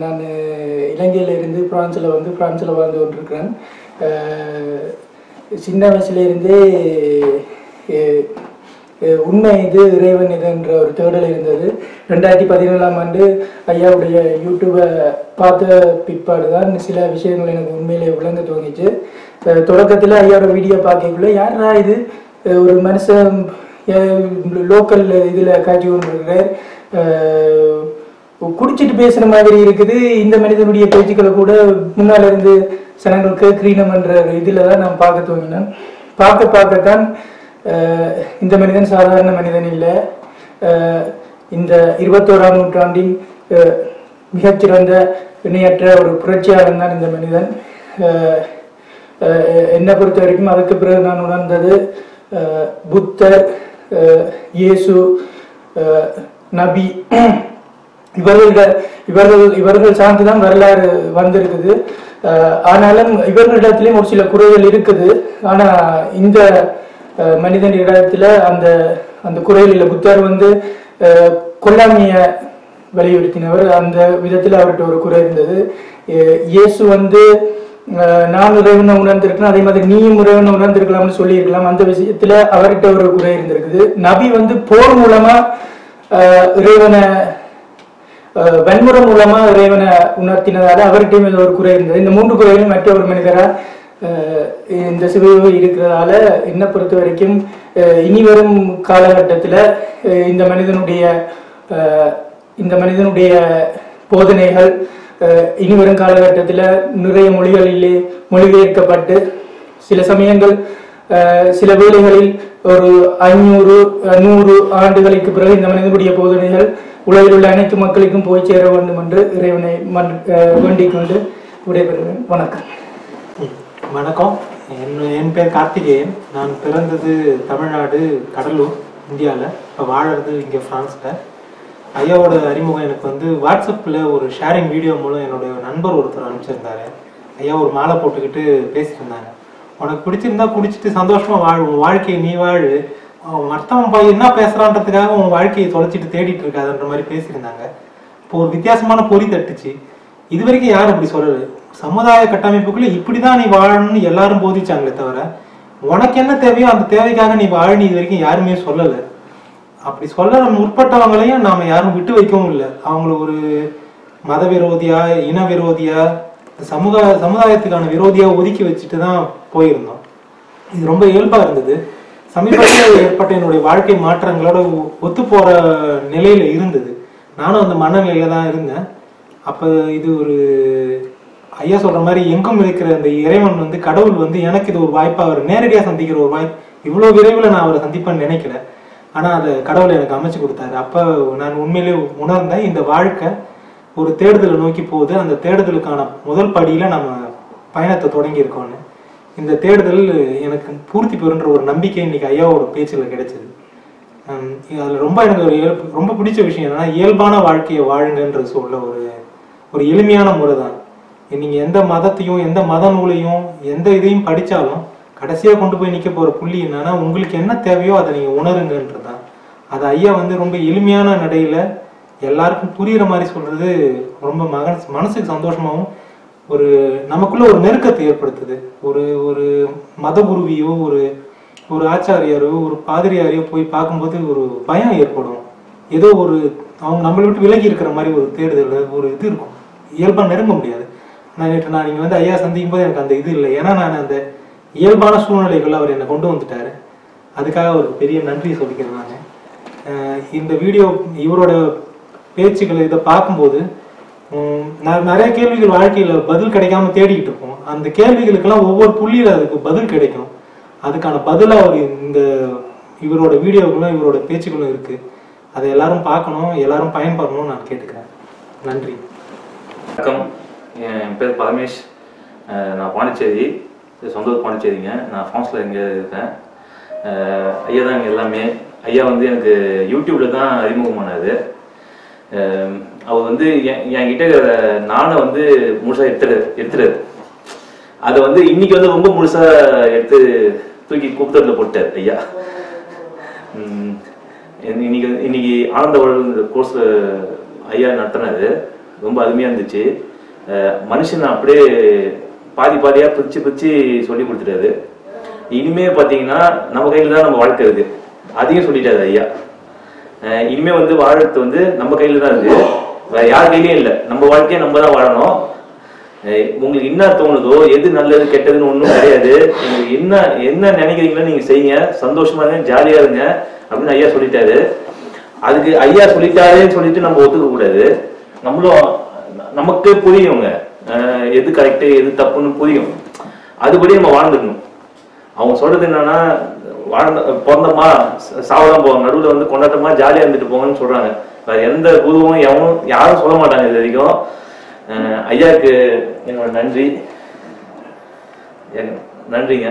நான் இலங்கையிலிருந்து பிரான்ஸில் வாழ்ந்து கொண்டிருக்கிறேன். சின்ன வயசுலேருந்தே உண்மை இது இறைவன் இதுன்ற ஒரு தேடல் இருந்தது. 2017ஆம் ஆண்டு ஐயாவுடைய யூடியூப்பை பார்த்த பிற்பாடு தான் சில விஷயங்கள் எனக்கு உண்மையிலே விளங்க துவங்கிச்சு. தொடக்கத்தில் ஐயாவோட வீடியோ பார்க்கக்குள்ள யாரா இது ஒரு மனுஷன் லோக்கல் இதில் காட்சி கொண்டிருக்கிறார், குடிச்சிட்டு பேசுகிற மாதிரி இருக்குது, இந்த மனிதனுடைய பேச்சுக்களை கூட முன்னால் இருந்து சனங்கள் கேட்கிறீனம்ன்ற இதில் தான் நான் பார்க்க துவங்கினேன். பார்க்கத்தான் இந்த மனிதன் சாதாரண மனிதன் இல்லை, இந்த 21ஆம் நூற்றாண்டின் மிகச்சிறந்த இணையற்ற ஒரு புரட்சியாளன் தான் இந்த மனிதன். என்னை பொறுத்த வரைக்கும் அதுக்கு பிறகு நான் உணர்ந்தது புத்தர், இயேசு, நபி இவர்கள் சார்ந்துதான் வரலாறு வந்திருக்குது. ஆனாலும் இவர்களிடத்திலையும் ஒரு சில குறைகள் இருக்குது. ஆனா இந்த மனிதன் இடத்துல அந்த குறைகள் இல்லை. புத்தர் கொல்லாமைய வலியுறுத்தினவர், அந்த விதத்தில் அவர்கிட்ட ஒரு குறை இருந்தது. இயேசு நான் இறைவனை உணர்ந்திருக்கிறேன், அதே மாதிரி நீயும் இறைவனை உணர்ந்திருக்கலாம்னு சொல்லியிருக்கலாம். அந்த விஷயத்துல அவர்கிட்ட ஒரு குறை இருந்திருக்குது. நபி போர் மூலமா இறைவனை வன்முறை மூலமா இறைவனை உணர்த்தினதால அவர்கிட்டையும் ஒரு குறை இருந்தது. இந்த 3 குறைகளும் மற்ற ஒரு மனிதரா இந்த சிவ இருக்கிறதால என்னை பொறுத்த வரைக்கும் இனி வரும் காலகட்டத்தில் இந்த மனிதனுடைய போதனைகள் இனி வரும் காலகட்டத்தில் நிறைய மொழிகளிலே மொழிபெயர்க்கப்பட்டு சில சமயங்கள் சில வேளைகளில் ஒரு 500-100 ஆண்டுகளுக்கு பிறகு இந்த மனிதனுடைய போதனைகள் உலகில் உள்ள அனைத்து மக்களுக்கும் போய் சேர வேண்டும் என்று இறைவனை வேண்டிக் கொண்டு விடைபெறுவேன். வணக்கம். வணக்கம். என் பேர் கார்த்திகேயன். நான் பிறந்தது தமிழ்நாடு, கடலூர், இந்தியாவில். இப்போ வாழறது இங்கே ஃப்ரான்ஸில். ஐயாவோட அறிமுகம் எனக்கு வாட்ஸ்அப்பில் ஒரு ஷேரிங் வீடியோ மூலம் என்னுடைய நண்பர் ஒருத்தர் அனுப்பிச்சிருந்தாரு. ஐயா ஒரு மாலை போட்டுக்கிட்டு பேசியிருந்தாங்க. உனக்கு பிடிச்சிருந்தா குடிச்சிட்டு சந்தோஷமாக வாழ், உன் வாழ்க்கையை நீ வாழ், மற்றவன் போய் என்ன பேசுகிறான்றதுக்காக உன் வாழ்க்கையை தொலைச்சிட்டு தேடிட்டு இருக்காதுன்ற மாதிரி பேசியிருந்தாங்க. இப்போ ஒரு வித்தியாசமான பொறி தட்டுச்சு. இது வரைக்கும் யாரும் அப்படி சொல்லலை. சமுதாய கட்டமைப்புக்குள்ளே இப்படி தான் நீ வாழணும்னு எல்லாரும் போதிச்சாங்களே தவிர உனக்கு என்ன தேவையோ அந்த தேவைக்காக நீ வாழணும் இது வரைக்கும் யாருமே சொல்லலை. அப்படி சொல்ல முற்பட்டவங்களையும் நாம் யாரும் விட்டு வைக்கவும் இல்லை. அவங்கள ஒரு மத விரோதியா, இன விரோதியா, சமுதாயத்துக்கான விரோதியா ஒதுக்கி வச்சுட்டு தான் போயிருந்தோம். இது ரொம்ப இயல்பாக இருந்தது. சமீபத்தில் ஏற்பட்ட என்னுடைய வாழ்க்கை மாற்றங்களோட ஒத்து போகிற நிலையில் இருந்தது. நானும் அந்த மனநிலையில தான் இருந்தேன். அப்போ இது ஒரு ஐயா சொல்கிற மாதிரி எங்கும் இருக்கிற அந்த இறைவன் கடவுள் எனக்கு இது ஒரு வாய்ப்பாக, அவர் நேரடியாக சந்திக்கிற ஒரு வாய்ப்பு. இவ்வளோ விரைவில் நான் அவரை சந்திப்பேன்னு நினைக்கல. ஆனால் அதை கடவுள் எனக்கு அமைச்சு கொடுத்தாரு. அப்போ நான் உண்மையிலே உணர்ந்தேன், இந்த வாழ்க்கை ஒரு தேடுதலை நோக்கி போகுது. அந்த தேடுதலுக்கான முதல் படியில் நம்ம பயணத்தை தொடங்கியிருக்கோன்னு. இந்த தேடுதல் எனக்கு பூர்த்தி பெறுன்ற ஒரு நம்பிக்கை இன்னைக்கு ஐயாவோட பேச்சில் கிடைச்சிது. அதில் எனக்கு ரொம்ப பிடிச்ச விஷயம் என்னன்னா, இயல்பான வாழ்க்கையை வாழுங்கன்றது சொல்ல ஒரு எளிமையான முறை தான். நீங்கள் எந்த மதத்தையும் எந்த மத நூலையும் எந்த இதையும் படித்தாலும் கடைசியாக கொண்டு போய் நிற்க போகிற புள்ளி என்னன்னா, உங்களுக்கு என்ன தேவையோ அதை நீங்கள் உணருங்கன்றது தான். அது ஐயா ரொம்ப எளிமையான நடையில் எல்லாருக்கும் புரிகிற மாதிரி சொல்கிறது ரொம்ப மனசுக்கு சந்தோஷமாகவும் நமக்குள்ள ஒரு நெருக்கத்தை ஏற்படுத்துது. ஒரு மத குருவியோ ஒரு ஆச்சாரியாரோ ஒரு பாதிரியாரையோ போய் பார்க்கும்போது ஒரு பயம் ஏற்படும். ஏதோ அவங்க நம்மளை விட்டு விலகி இருக்கிற மாதிரி ஒரு தேடுதல் ஒரு இது இருக்கும். இயல்பாக நெருங்க முடியாது. நான் நீங்கள் ஐயா சந்திக்கும் போது எனக்கு அந்த இது இல்லை. ஏன்னா நான் அந்த இயல்பான சூழ்நிலைகள் அவர் என்னை கொண்டு வந்துட்டாரு. அதுக்காக ஒரு பெரிய நன்றி சொல்லிக்கிறேன். நான் இந்த வீடியோ இவரோட பேச்சுக்களை இதை பார்க்கும்போது நிறைய கேள்விகள் வாழ்க்கையில் பதில் கிடைக்காம தேடிக்கிட்டு இருப்போம். அந்த கேள்விகளுக்கெல்லாம் ஒவ்வொரு புள்ளியில் அதுக்கு பதில் கிடைக்கும். அதுக்கான பதிலாக இவரோட வீடியோக்களும் இவரோட பேச்சுக்களும் இருக்குது. அதை எல்லாரும் பார்க்கணும், எல்லாரும் பயன்படணும்னு நான் கேட்டுக்கிறேன். நன்றி. வணக்கம். என் பேர் பரமேஷ். நான் பாண்டிச்சேரி, சொந்த பாண்டிச்சேரிங்க. நான் ஃப்ரான்ஸில் இங்கே இருக்கேன். ஐயா தான் இங்கே எல்லாமே. ஐயா எனக்கு யூடியூப்பில் தான் அறிமுகமானது. அவர் என்கிட்ட நானை முழுசாக எடுத்துட்டாரு. அதை இன்னைக்கு ரொம்ப முழுசாக எடுத்து தூக்கி கூப்பிட்டதில் போட்டார் ஐயா. இன்னைக்கு ஆனந்த கோர்ஸ் ஐயா நடத்தினது. ரொம்ப அருமையாக இருந்துச்சு. மனுஷன் அப்படியே பாதி பாதியாக பிரித்து பிரித்து சொல்லி கொடுத்துட்டாரு. இனிமே பார்த்தீங்கன்னா நம்ம கையில் தான் நம்ம வாழ்க்கை இருக்குது, அதையும் சொல்லிட்டாரு ஐயா. இனிமே வந்து வாழறது வந்து நம்ம கையில் தான் இருக்குது, வேற யார் கையிலையும் இல்லை. நம்ம வாழ்க்கையை நம்ம தான் வாழணும். உங்களுக்கு என்ன தோணுதோ, எது நல்லது கெட்டதுன்னு ஒன்றும் கிடையாது. உங்களுக்கு என்ன என்ன நினைக்கிறீங்களோ நீங்கள் செய்யுங்க, சந்தோஷமா இருங்க, ஜாலியாக இருங்க அப்படின்னு ஐயா சொல்லிட்டாரு. அதுக்கு ஐயா சொல்லிட்டாருன்னு சொல்லிட்டு நம்ம ஒத்துக்க கூடாது. நம்மளும் நமக்கு புரியுங்க எது கரெக்டு எது தப்புன்னு புரியும், அதுபடி நம்ம வாழ்ந்துக்கணும். அவங்க சொல்றது என்னன்னா, பிறந்தமா சாவதான் போவாங்க, நடுவில் வந்து கொண்டாட்டமா ஜாலியாக இருந்துட்டு போங்கன்னு சொல்றாங்க. வேற எந்த குருவும் யாரும் சொல்ல மாட்டாங்க இது வரைக்கும். ஐயாவுக்கு என்னோட நன்றிங்க.